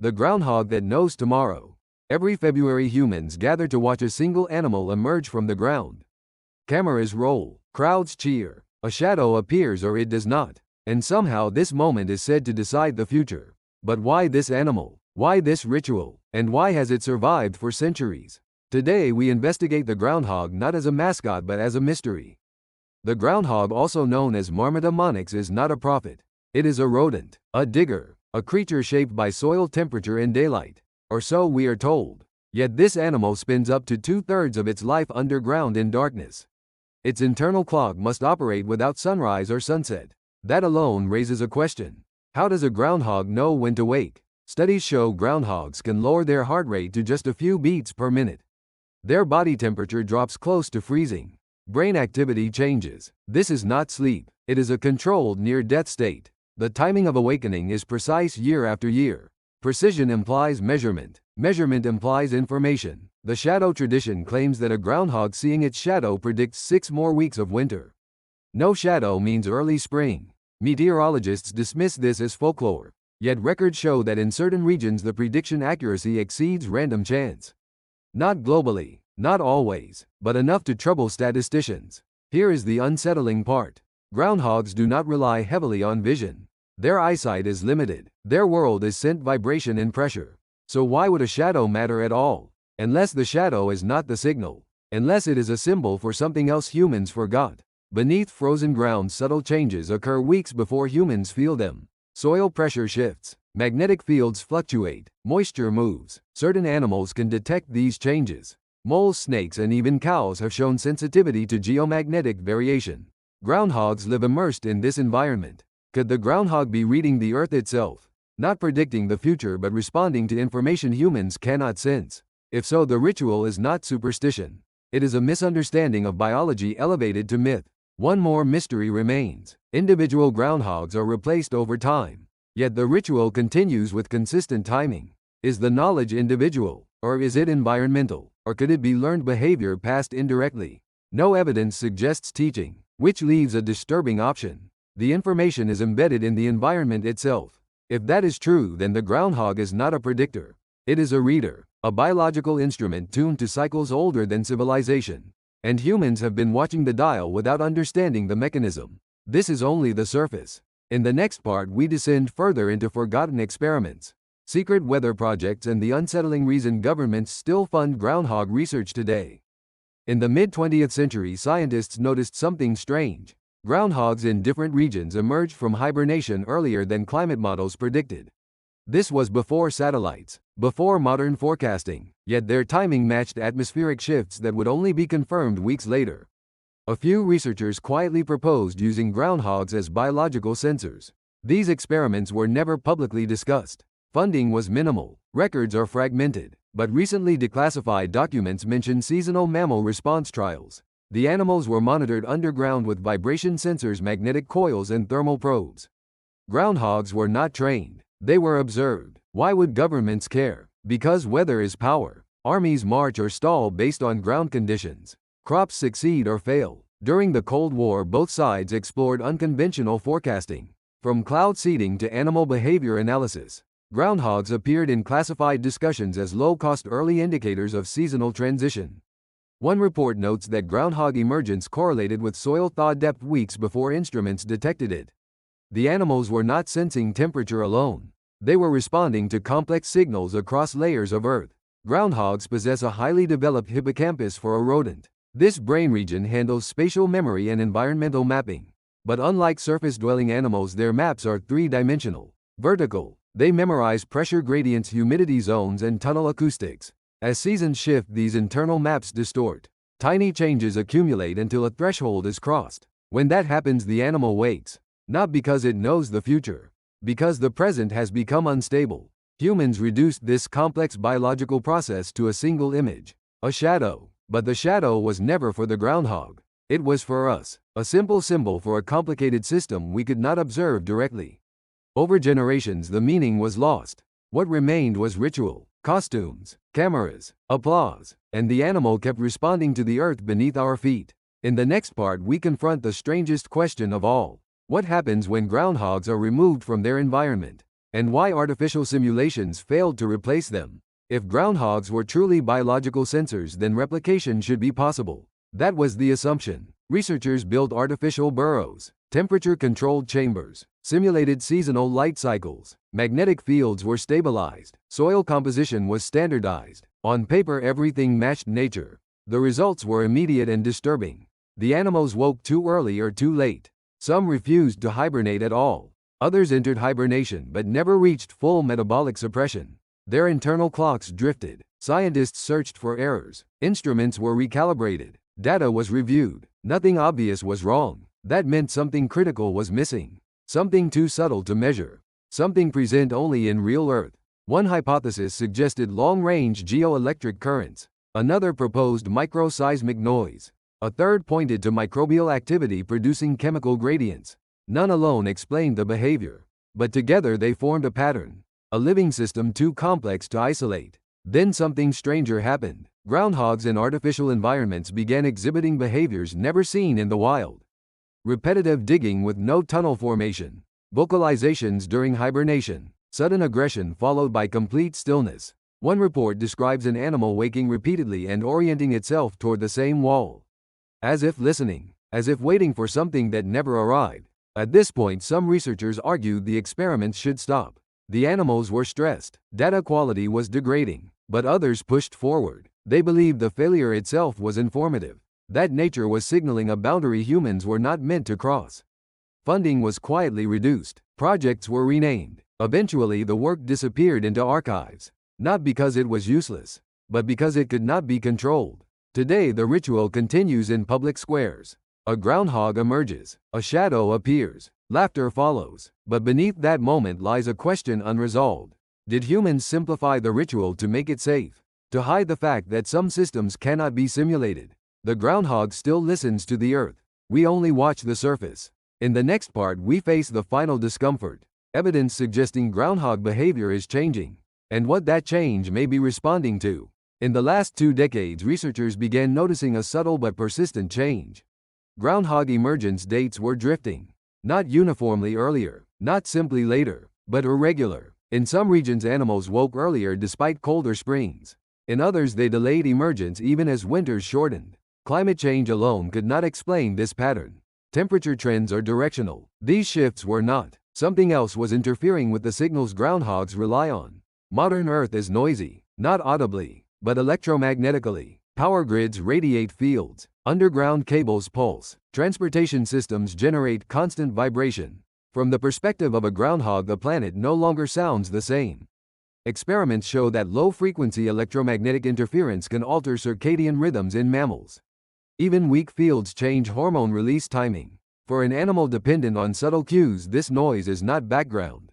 The groundhog that knows tomorrow. Every February, humans gather to watch a single animal emerge from the ground. Cameras roll, crowds cheer, a shadow appears or it does not, and somehow this moment is said to decide the future. But why this animal? Why this ritual? And why has it survived for centuries? Today we investigate the groundhog not as a mascot but as a mystery. The groundhog, also known as Marmota monix, is not a prophet. It is a rodent, a digger, a creature shaped by soil temperature and daylight. Or so we are told. Yet this animal spends up to 2/3 of its life underground in darkness. Its internal clock must operate without sunrise or sunset. That alone raises a question. How does a groundhog know when to wake? Studies show groundhogs can lower their heart rate to just a few beats per minute. Their body temperature drops close to freezing. Brain activity changes. This is not sleep. It is a controlled near-death state. The timing of awakening is precise year after year. Precision implies measurement. Measurement implies information. The shadow tradition claims that a groundhog seeing its shadow predicts 6 more weeks of winter. No shadow means early spring. Meteorologists dismiss this as folklore. Yet records show that in certain regions the prediction accuracy exceeds random chance. Not globally, not always, but enough to trouble statisticians. Here is the unsettling part. Groundhogs do not rely heavily on vision. Their eyesight is limited. Their world is scent, vibration, and pressure. So why would a shadow matter at all? Unless the shadow is not the signal. Unless it is a symbol for something else humans forgot. Beneath frozen ground, subtle changes occur weeks before humans feel them. Soil pressure shifts. Magnetic fields fluctuate. Moisture moves. Certain animals can detect these changes. Moles, snakes, and even cows have shown sensitivity to geomagnetic variation. Groundhogs live immersed in this environment. Could the groundhog be reading the earth itself? Not predicting the future but responding to information humans cannot sense. If so, the ritual is not superstition. It is a misunderstanding of biology elevated to myth. One more mystery remains. Individual groundhogs are replaced over time. Yet the ritual continues with consistent timing. Is the knowledge individual? Or is it environmental? Or could it be learned behavior passed indirectly? No evidence suggests teaching, which leaves a disturbing option. The information is embedded in the environment itself. If that is true, then the groundhog is not a predictor. It is a reader, a biological instrument tuned to cycles older than civilization. And humans have been watching the dial without understanding the mechanism. This is only the surface. In the next part, we descend further into forgotten experiments, secret weather projects, and the unsettling reason governments still fund groundhog research today. In the mid-20th century, scientists noticed something strange. Groundhogs in different regions emerged from hibernation earlier than climate models predicted. This was before satellites, before modern forecasting, yet their timing matched atmospheric shifts that would only be confirmed weeks later. A few researchers quietly proposed using groundhogs as biological sensors. These experiments were never publicly discussed. Funding was minimal, records are fragmented, but recently declassified documents mention seasonal mammal response trials. The animals were monitored underground with vibration sensors, magnetic coils, and thermal probes. Groundhogs were not trained, they were observed. Why would governments care? Because weather is power. Armies march or stall based on ground conditions. Crops succeed or fail. During the Cold War, both sides explored unconventional forecasting. From cloud seeding to animal behavior analysis, groundhogs appeared in classified discussions as low-cost early indicators of seasonal transition. One report notes that groundhog emergence correlated with soil thaw depth weeks before instruments detected it. The animals were not sensing temperature alone. They were responding to complex signals across layers of Earth. Groundhogs possess a highly developed hippocampus for a rodent. This brain region handles spatial memory and environmental mapping. But unlike surface-dwelling animals, their maps are three-dimensional. Vertical, they memorize pressure gradients, humidity zones, and tunnel acoustics. As seasons shift, these internal maps distort. Tiny changes accumulate until a threshold is crossed. When that happens, the animal wakes. Not because it knows the future, because the present has become unstable. Humans reduced this complex biological process to a single image, a shadow. But the shadow was never for the groundhog. It was for us, a simple symbol for a complicated system we could not observe directly. Over generations, the meaning was lost. What remained was ritual, costumes, cameras, applause, and the animal kept responding to the earth beneath our feet. In the next part, we confront the strangest question of all. What happens when groundhogs are removed from their environment? and why artificial simulations failed to replace them. If groundhogs were truly biological sensors, then replication should be possible. That was the assumption. Researchers built artificial burrows, temperature-controlled chambers, simulated seasonal light cycles, magnetic fields were stabilized, soil composition was standardized. On paper, everything matched nature. The results were immediate and disturbing. The animals woke too early or too late. Some refused to hibernate at all. Others entered hibernation but never reached full metabolic suppression. Their internal clocks drifted. Scientists searched for errors. Instruments were recalibrated. Data was reviewed. Nothing obvious was wrong. That meant something critical was missing. Something too subtle to measure. Something present only in real Earth. One hypothesis suggested long-range geoelectric currents. Another proposed microseismic noise. A third pointed to microbial activity producing chemical gradients. None alone explained the behavior, but together they formed a pattern. A living system too complex to isolate. Then something stranger happened. Groundhogs in artificial environments began exhibiting behaviors never seen in the wild. Repetitive digging with no tunnel formation. Vocalizations during hibernation. Sudden aggression followed by complete stillness. One report describes an animal waking repeatedly and orienting itself toward the same wall. As if listening. As if waiting for something that never arrived. At this point, some researchers argued the experiments should stop. The animals were stressed. Data quality was degrading. But others pushed forward. They believed the failure itself was informative. That nature was signaling a boundary humans were not meant to cross. Funding was quietly reduced. Projects were renamed. Eventually, the work disappeared into archives. Not because it was useless, but because it could not be controlled. Today, the ritual continues in public squares. A groundhog emerges. A shadow appears. Laughter follows. But beneath that moment lies a question unresolved. Did humans simplify the ritual to make it safe? To hide the fact that some systems cannot be simulated? The groundhog still listens to the earth. We only watch the surface. In the next part, we face the final discomfort. Evidence suggesting groundhog behavior is changing, and what that change may be responding to. In the last 2 decades, researchers began noticing a subtle but persistent change. Groundhog emergence dates were drifting. Not uniformly earlier, not simply later, but irregular. In some regions, animals woke earlier despite colder springs. In others, they delayed emergence even as winters shortened. Climate change alone could not explain this pattern. Temperature trends are directional. These shifts were not. Something else was interfering with the signals groundhogs rely on. Modern Earth is noisy, not audibly, but electromagnetically. Power grids radiate fields. Underground cables pulse. Transportation systems generate constant vibration. From the perspective of a groundhog, the planet no longer sounds the same. Experiments show that low-frequency electromagnetic interference can alter circadian rhythms in mammals. Even weak fields change hormone release timing. For an animal dependent on subtle cues, this noise is not background.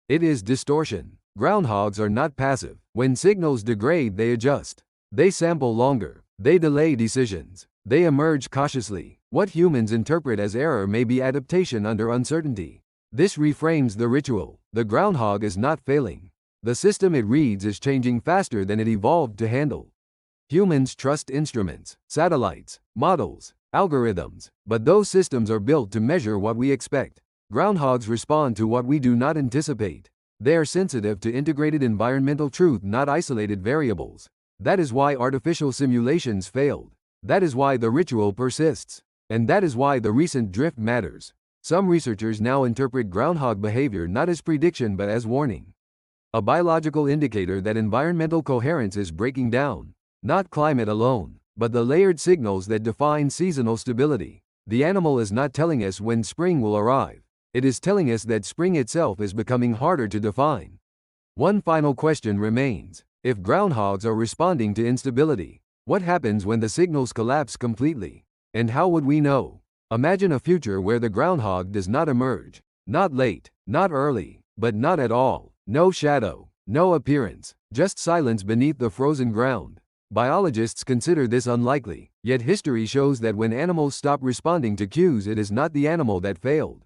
It is distortion. Groundhogs are not passive. When signals degrade, they adjust. They sample longer. They delay decisions. They emerge cautiously. What humans interpret as error may be adaptation under uncertainty. This reframes the ritual. The groundhog is not failing. The system it reads is changing faster than it evolved to handle. Humans trust instruments, satellites, models, algorithms, but those systems are built to measure what we expect. Groundhogs respond to what we do not anticipate. They are sensitive to integrated environmental truth, not isolated variables. That is why artificial simulations failed. That is why the ritual persists. And that is why the recent drift matters. Some researchers now interpret groundhog behavior not as prediction but as warning. A biological indicator that environmental coherence is breaking down. Not climate alone, but the layered signals that define seasonal stability. The animal is not telling us when spring will arrive. It is telling us that spring itself is becoming harder to define. One final question remains. If groundhogs are responding to instability, what happens when the signals collapse completely? And how would we know? Imagine a future where the groundhog does not emerge. Not late, not early, but not at all. No shadow, no appearance, just silence beneath the frozen ground. Biologists consider this unlikely, yet history shows that when animals stop responding to cues, it is not the animal that failed.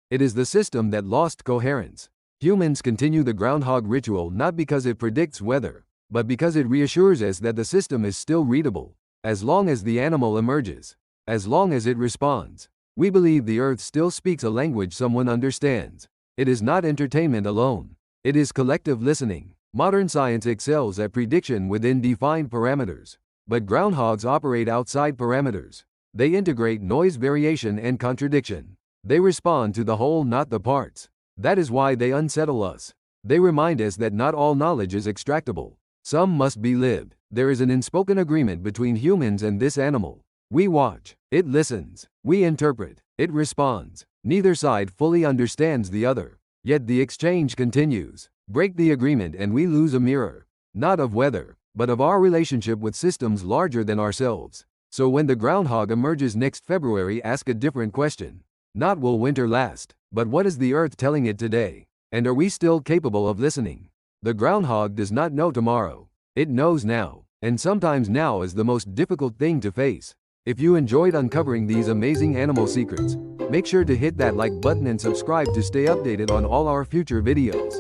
It is the system that lost coherence. Humans continue the groundhog ritual not because it predicts weather, but because it reassures us that the system is still readable. As long as the animal emerges, as long as it responds, we believe the earth still speaks a language someone understands. It is not entertainment alone. It is collective listening. Modern science excels at prediction within defined parameters. But groundhogs operate outside parameters. They integrate noise, variation, and contradiction. They respond to the whole, not the parts. That is why they unsettle us. They remind us that not all knowledge is extractable. Some must be lived. There is an unspoken agreement between humans and this animal. We watch, it listens. We interpret, it responds. Neither side fully understands the other. Yet the exchange continues. Break the agreement and we lose a mirror. Not of weather, but of our relationship with systems larger than ourselves. So when the groundhog emerges next February, ask a different question. Not will winter last, but what is the earth telling it today? And are we still capable of listening? The groundhog does not know tomorrow. It knows now. And sometimes now is the most difficult thing to face. If you enjoyed uncovering these amazing animal secrets, make sure to hit that like button and subscribe to stay updated on all our future videos.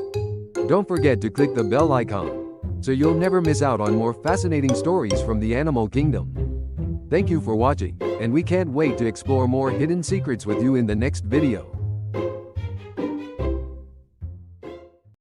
Don't forget to click the bell icon, so you'll never miss out on more fascinating stories from the animal kingdom. Thank you for watching, and we can't wait to explore more hidden secrets with you in the next video.